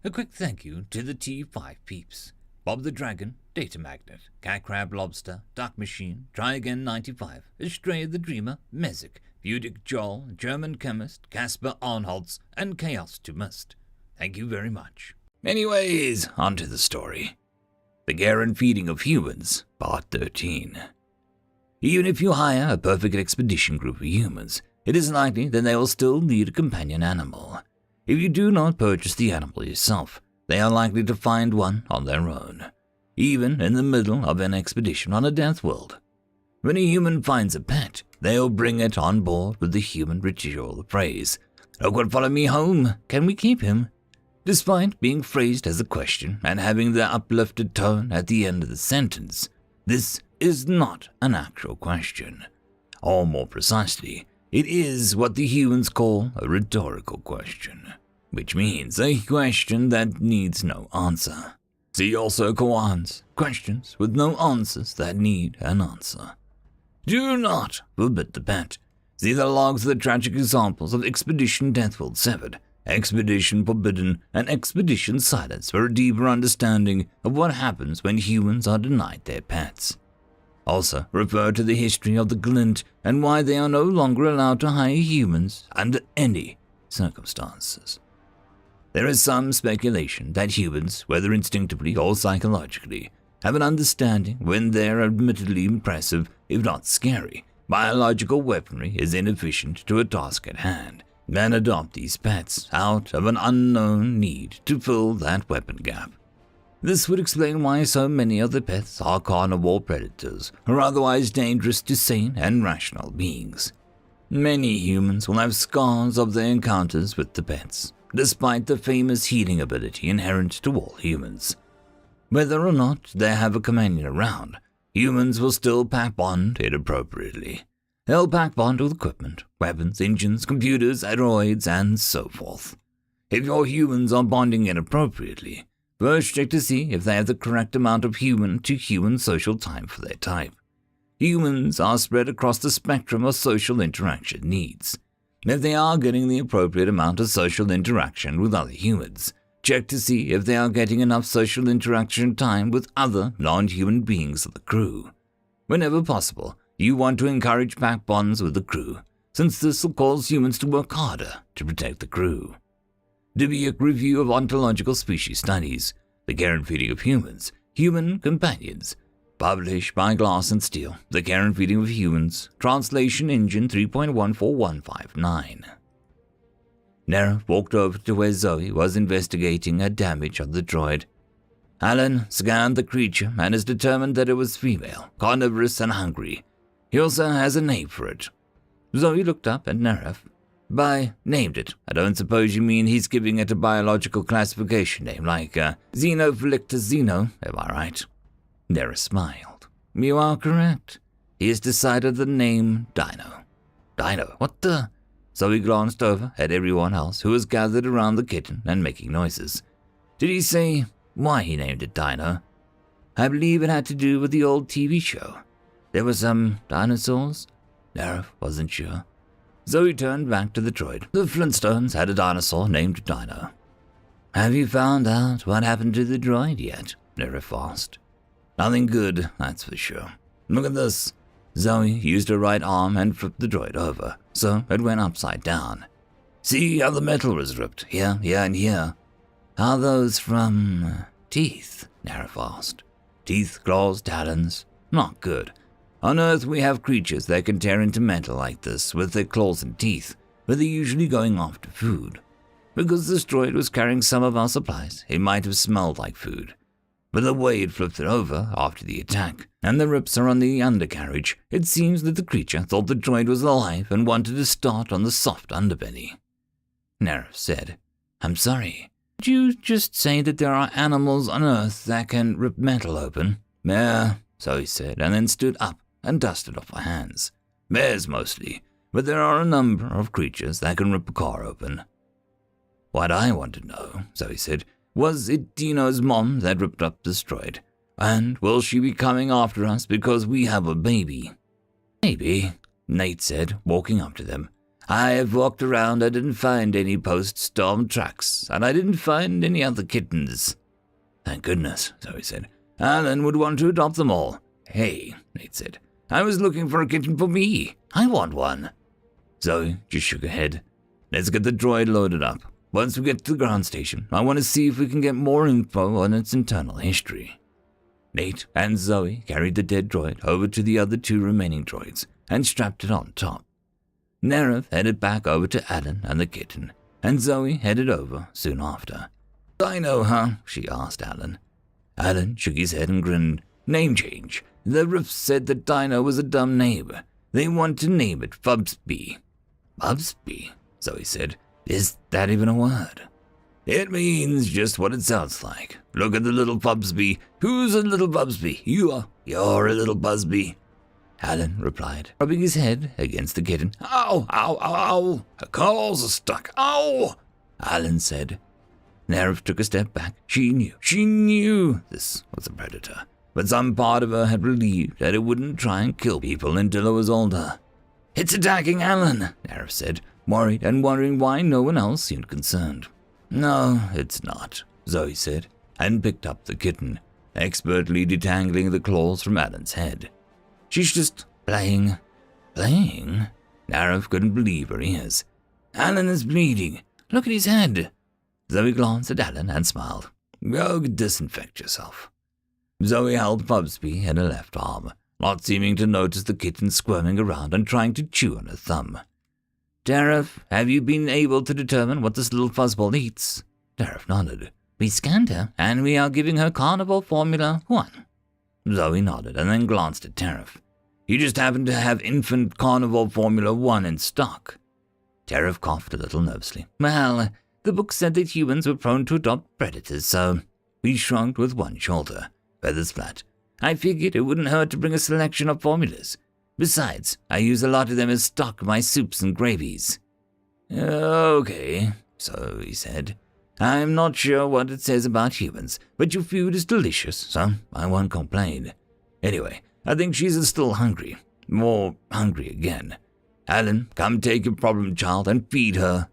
A quick thank you to the T5 peeps. Bob the Dragon, Data Magnet, Cat Crab Lobster, Duck Machine, Try Again 95, Astray the Dreamer, Mesic, Budic Joel, German Chemist, Casper Arnholtz, and Chaos to Must. Thank you very much. Anyways, on to the story. The Care and Feeding of Humans, Part 13. Even if you hire a perfect expedition group of humans, it is likely that they will still need a companion animal. If you do not purchase the animal yourself, they are likely to find one on their own, even in the middle of an expedition on a death world. When a human finds a pet, they'll bring it on board with the human ritual phrase, "Look what follow me home, can we keep him?" Despite being phrased as a question and having the uplifted tone at the end of the sentence, this is not an actual question. Or more precisely, it is what the humans call a rhetorical question, which means a question that needs no answer. See also koans, questions with no answers that need an answer. Do not forbid the pet. See the logs of the tragic examples of Expedition Deathworld Severed, Expedition Forbidden, and Expedition Silence for a deeper understanding of what happens when humans are denied their pets. Also, refer to the history of the glint and why they are no longer allowed to hire humans under any circumstances. There is some speculation that humans, whether instinctively or psychologically, have an understanding when their admittedly impressive, if not scary, biological weaponry is inefficient to a task at hand, and adopt these pets out of an unknown need to fill that weapon gap. This would explain why so many of the pets are carnivore predators or otherwise dangerous to sane and rational beings. Many humans will have scars of their encounters with the pets, despite the famous healing ability inherent to all humans. Whether or not they have a companion around, humans will still pack bond inappropriately. They'll pack bond with equipment, weapons, engines, computers, androids, and so forth. If your humans are bonding inappropriately, first check to see if they have the correct amount of human-to-human social time for their type. Humans are spread across the spectrum of social interaction needs. If they are getting the appropriate amount of social interaction with other humans, check to see if they are getting enough social interaction time with other non-human beings of the crew. Whenever possible, you want to encourage pack bonds with the crew, since this will cause humans to work harder to protect the crew. Dubious Review of Ontological Species Studies, The Care and Feeding of Humans, Human Companions, published by Glass and Steel, The Care and Feeding of Humans, Translation Engine 3.14159. Nera walked over to where Zoe was investigating a damage on the droid. Alan scanned the creature and is determined that it was female, carnivorous and hungry. He also has a name for it. Zoe looked up at Neref. By named it, I don't suppose you mean he's giving it a biological classification name like Xenophilictus Xeno, am I right? Neref smiled. You are correct. He has decided the name Dino. Dino? What the? Zoe glanced over at everyone else who was gathered around the kitten and making noises. Did he say why he named it Dino? I believe it had to do with the old TV show. There were some dinosaurs? Neref wasn't sure. Zoe turned back to the droid. The Flintstones had a dinosaur named Dino. Have you found out what happened to the droid yet? Neref asked. Nothing good, that's for sure. Look at this. Zoe used her right arm and flipped the droid over, so it went upside down. See how the metal was ripped, here, and here. Are those from teeth? Neref asked. Teeth, claws, talons. Not good. On Earth we have creatures that can tear into metal like this with their claws and teeth, but they're usually going after food. Because this droid was carrying some of our supplies, it might have smelled like food. But the way it flipped it over after the attack, and the rips are on the undercarriage, it seems that the creature thought the droid was alive and wanted to start on the soft underbelly. Neref said, I'm sorry. Did you just say that there are animals on Earth that can rip metal open? Yeah, so he said, and then stood up and dusted off her hands. Bears mostly, but there are a number of creatures that can rip a car open. What I want to know, Zoe said, was it Dino's mom that ripped up this droid? And will she be coming after us because we have a baby? Maybe, Nate said, walking up to them. I have walked around, I didn't find any post-storm tracks, and I didn't find any other kittens. Thank goodness, Zoe said. Alan would want to adopt them all. Hey, Nate said. I was looking for a kitten for me. I want one. Zoe just shook her head. Let's get the droid loaded up. Once we get to the ground station, I want to see if we can get more info on its internal history. Nate and Zoe carried the dead droid over to the other 2 remaining droids and strapped it on top. Nerev headed back over to Alan and the kitten, and Zoe headed over soon after. Dino, huh? She asked Alan. Alan shook his head and grinned. Name change. The Riff said that Dino was a dumb name. They want to name it Fubsby. Fubsby? Zoe said. Is that even a word? It means just what it sounds like. Look at the little Fubsby. Who's a little Fubsby? You're a little Busby. Alan replied, rubbing his head against the kitten. Ow, ow, ow, ow. Her claws are stuck. Ow! Alan said. Nerev took a step back. She knew this was a predator. But some part of her had believed that it wouldn't try and kill people until it was older. It's attacking Alan, Nerev said, worried and wondering why no one else seemed concerned. No, it's not, Zoe said, and picked up the kitten, expertly detangling the claws from Alan's head. She's just playing. Playing? Nerev couldn't believe her ears. Alan is bleeding. Look at his head. Zoe glanced at Alan and smiled. Go disinfect yourself. Zoe held Fubsby in her left arm, not seeming to notice the kitten squirming around and trying to chew on her thumb. Dareth, have you been able to determine what this little fuzzball eats? Dareth nodded. We scanned her, and we are giving her Carnival Formula 1. Zoe nodded and then glanced at Dareth. You just happen to have infant Carnival Formula 1 in stock. Dareth coughed a little nervously. Well, the book said that humans were prone to adopt predators, so he shrugged with one shoulder, feathers flat. I figured it wouldn't hurt to bring a selection of formulas. Besides, I use a lot of them as stock in my soups and gravies. Okay, so he said. I'm not sure what it says about humans, but your food is delicious, so I won't complain. Anyway, I think she's still hungry. More hungry again. Alan, come take your problem child and feed her.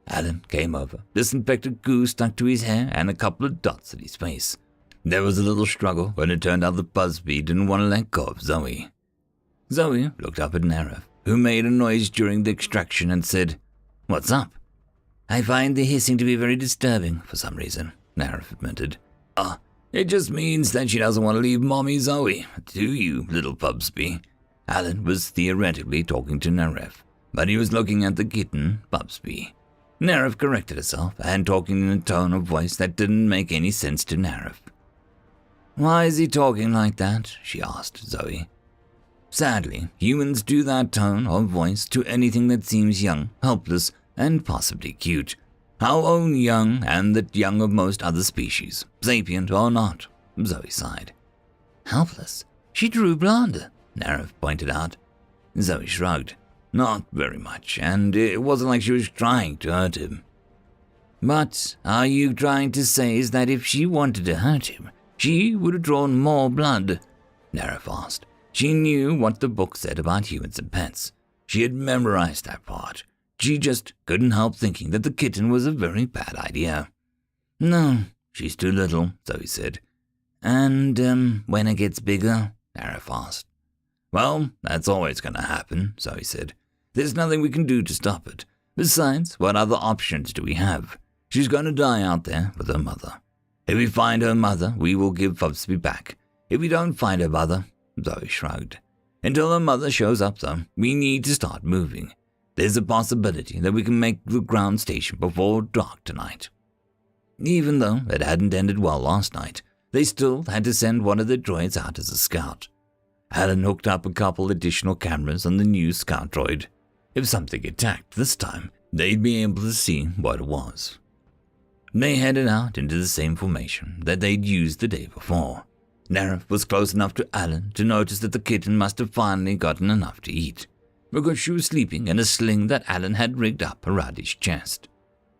Alan came over, disinfected goo stuck to his hair and a couple of dots at his face. There was a little struggle when it turned out that Busby didn't want to let go of Zoe. Zoe looked up at Nerev, who made a noise during the extraction and said, What's up? I find the hissing to be very disturbing for some reason, Nerev admitted. It just means that she doesn't want to leave Mommy Zoe, do you, little Pubsby? Alan was theoretically talking to Nerev, but he was looking at the kitten, Pubsby. Nerev corrected herself and talking in a tone of voice that didn't make any sense to Nerev. Why is he talking like that? She asked Zoe. Sadly, humans do that tone of voice to anything that seems young, helpless, and possibly cute. Our own young and the young of most other species, sapient or not, Zoe sighed. Helpless? She drew blood, Nerev pointed out. Zoe shrugged. Not very much, and it wasn't like she was trying to hurt him. But are you trying to say is that if she wanted to hurt him, she would have drawn more blood? Nerev asked. She knew what the book said about humans and pets. She had memorized that part. She just couldn't help thinking that the kitten was a very bad idea. No, she's too little, Zoe said. And, when it gets bigger? Nerev asked. Well, that's always going to happen, Zoe said. There's nothing we can do to stop it. Besides, what other options do we have? She's going to die out there with her mother. If we find her mother, we will give Fubsby back. If we don't find her mother, Zoe shrugged. Until her mother shows up, though, we need to start moving. There's a possibility that we can make the ground station before dark tonight. Even though it hadn't ended well last night, they still had to send one of their droids out as a scout. Alan hooked up a couple additional cameras on the new scout droid. If something attacked this time, they'd be able to see what it was. They headed out into the same formation that they'd used the day before. Nerev was close enough to Alan to notice that the kitten must have finally gotten enough to eat, because she was sleeping in a sling that Alan had rigged up around his chest.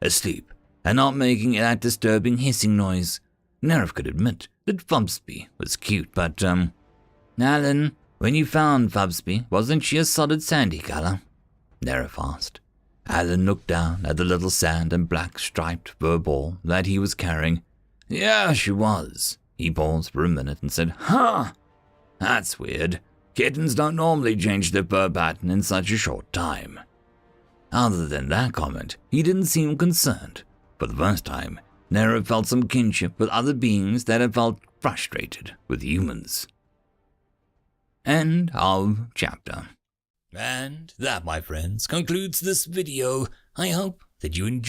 Asleep, and not making that disturbing hissing noise. Nerev could admit that Fubsby was cute, but, Alan, when you found Fubsby, wasn't she a solid sandy color? Nerev asked. Alan looked down at the little sand and black striped fur ball that he was carrying. Yeah, she was. He paused for a minute and said, Huh! That's weird. Kittens don't normally change their fur pattern in such a short time. Other than that comment, he didn't seem concerned. For the first time, Nero felt some kinship with other beings that had felt frustrated with humans. End of chapter. And that, my friends, concludes this video. I hope that you enjoyed